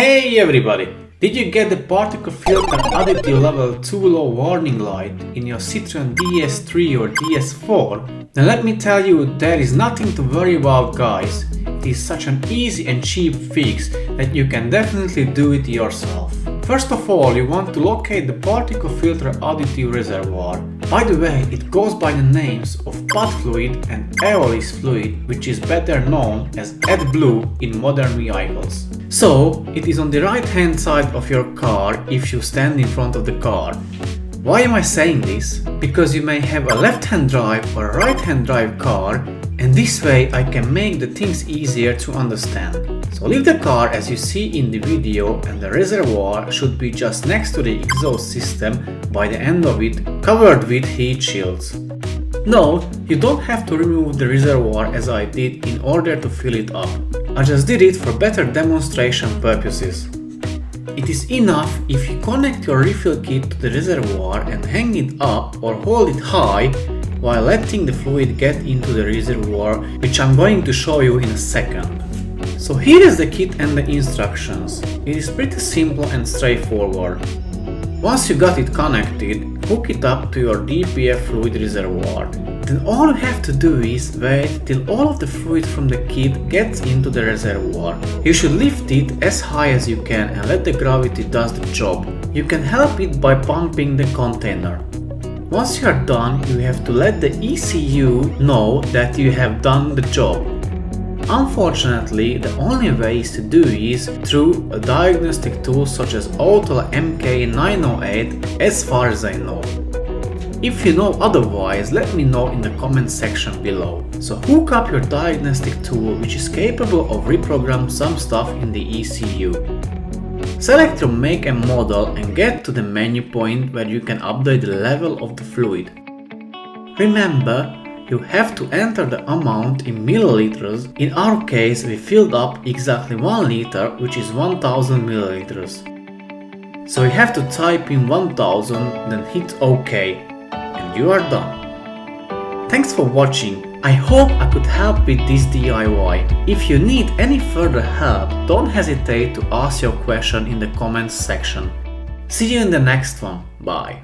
Hey everybody! Did you get the particle filter additive level 2 low warning light in your Citroen DS3 or DS4? Then let me tell you, there is nothing to worry about, guys. It is such an easy and cheap fix that you can definitely do it yourself. First of all, you want to locate the particle filter additive reservoir. By the way, it goes by the names of PUD fluid and aeolus fluid, which is better known as AdBlue in modern vehicles. So, it is on the right hand side of your car if you stand in front of the car. Why am I saying this? Because you may have a left hand drive or a right hand drive car, and this way I can make the things easier to understand. So leave the car as you see in the video, and the reservoir should be just next to the exhaust system by the end of it, covered with heat shields. No, you don't have to remove the reservoir as I did in order to fill it up. I just did it for better demonstration purposes. It is enough if you connect your refill kit to the reservoir and hang it up or hold it high while letting the fluid get into the reservoir, which I'm going to show you in a second. So here is the kit and the instructions. It is pretty simple and straightforward. Once you got it connected, hook it up to your DPF fluid reservoir. Then all you have to do is wait till all of the fluid from the kit gets into the reservoir. You should lift it as high as you can and let the gravity does the job. You can help it by pumping the container. Once you are done, you have to let the ECU know that you have done the job. Unfortunately, the only way is to do is through a diagnostic tool such as Autola MK908, as far as I know. If you know otherwise, let me know in the comment section below. So hook up your diagnostic tool, which is capable of reprogram some stuff in the ECU. Select your make and model and get to the menu point where you can update the level of the fluid. Remember, you have to enter the amount in milliliters. In our case, we filled up exactly 1 liter, which is 1000 milliliters. So you have to type in 1000, then hit OK, and you are done. Thanks for watching. I hope I could help with this DIY. If you need any further help, don't hesitate to ask your question in the comments section. See you in the next one. Bye.